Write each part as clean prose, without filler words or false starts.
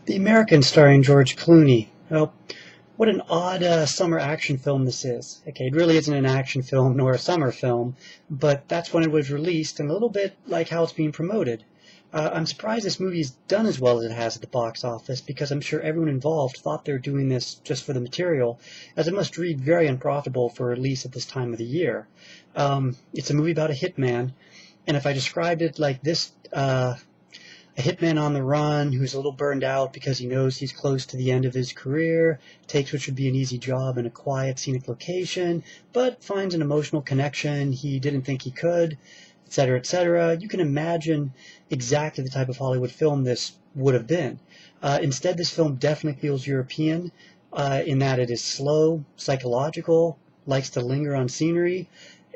The American starring George Clooney. Well, what an odd summer action film this is. Okay, it really isn't an action film nor a summer film, but that's when it was released and a little bit like how it's being promoted. I'm surprised this movie is done as well as it has at the box office because I'm sure everyone involved thought they were doing this just for the material, as it must read very unprofitable for release at this time of the year. It's a movie about a hitman, and if I described it like this, a hitman on the run who's a little burned out because he knows he's close to the end of his career, takes what should be an easy job in a quiet, scenic location, but finds an emotional connection he didn't think he could, etc., etc. You can imagine exactly the type of Hollywood film this would have been. Instead, this film definitely feels European in that it is slow, psychological, likes to linger on scenery,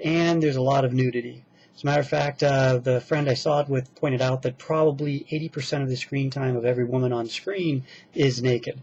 and there's a lot of nudity. As a matter of fact, the friend I saw it with pointed out that probably 80% of the screen time of every woman on screen is naked.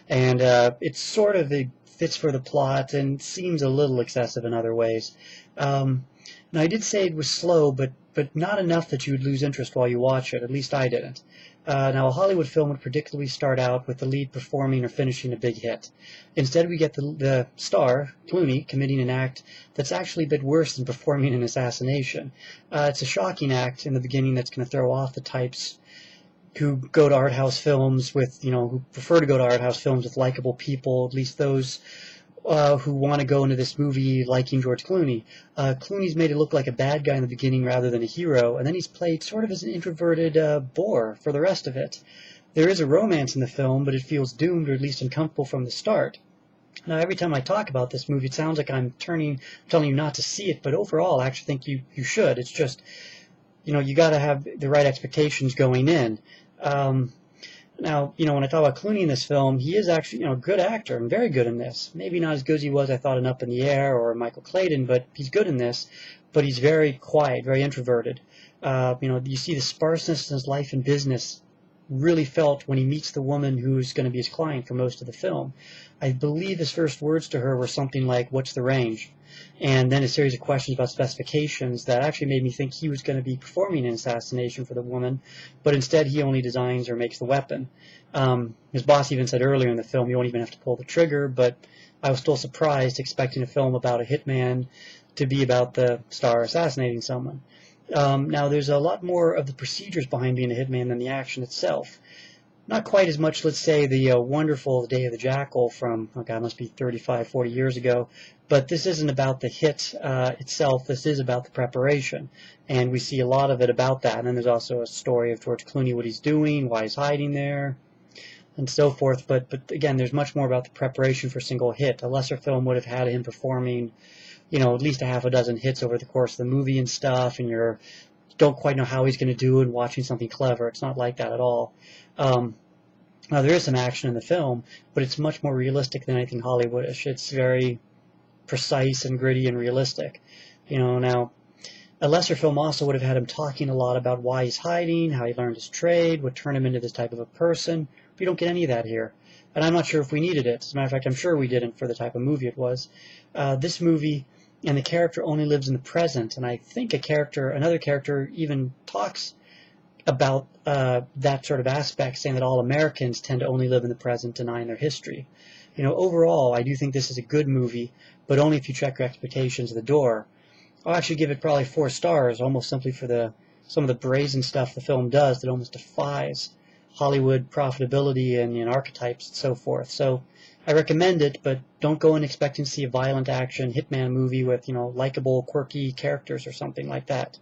And it sort of it fits for the plot and seems a little excessive in other ways. Now, I did say it was slow, but not enough that you would lose interest while you watch it. At least I didn't. Now, a Hollywood film would predictably start out with the lead performing or finishing a big hit. Instead, we get the star, Clooney, committing an act that's actually a bit worse than performing an assassination. It's a shocking act in the beginning that's going to throw off the types who go to art house films with, who prefer to go to art house films with likable people, at least those who want to go into this movie liking George Clooney. Clooney's made it look like a bad guy in the beginning rather than a hero, and then he's played sort of as an introverted bore for the rest of it. There is a romance in the film, but it feels doomed or at least uncomfortable from the start. Now, every time I talk about this movie, it sounds like I'm telling you not to see it, but overall, I actually think you should. It's just, you got to have the right expectations going in. Now, when I talk about Clooney in this film, he is actually, a good actor and very good in this. Maybe not as good as he was, I thought, in Up in the Air or Michael Clayton, but he's good in this. But he's very quiet, very introverted. You see the sparseness in his life and business really felt when he meets the woman who's going to be his client for most of the film. I believe his first words to her were something like, "What's the range?" And then a series of questions about specifications that actually made me think he was going to be performing an assassination for the woman, but instead he only designs or makes the weapon. His boss even said earlier in the film you won't even have to pull the trigger, but I was still surprised expecting a film about a hitman to be about the star assassinating someone. Now, there's a lot more of the procedures behind being a hitman than the action itself. Not quite as much, let's say, the wonderful Day of the Jackal from, oh God, it must be 35, 40 years ago. But this isn't about the hit itself. This is about the preparation. And we see a lot of it about that. And then there's also a story of George Clooney, what he's doing, why he's hiding there, and so forth. But again, there's much more about the preparation for a single hit. A lesser film would have had him performing, at least a half a dozen hits over the course of the movie and stuff, and you don't quite know how he's going to do it and watching something clever. It's not like that at all. Now, there is some action in the film, but it's much more realistic than anything Hollywoodish. It's very precise and gritty and realistic. Now, a lesser film also would have had him talking a lot about why he's hiding, how he learned his trade, what turned him into this type of a person. We don't get any of that here. And I'm not sure if we needed it. As a matter of fact, I'm sure we didn't for the type of movie it was. This movie and the character only lives in the present, and I think another character even talks about that sort of aspect, saying that all Americans tend to only live in the present, denying their history. Overall, I do think this is a good movie, but only if you check your expectations at the door. I'll actually give it probably 4 stars, almost simply for some of the brazen stuff the film does that almost defies Hollywood profitability and archetypes and so forth. So I recommend it, but don't go in expecting to see a violent action hitman movie with likable, quirky characters or something like that.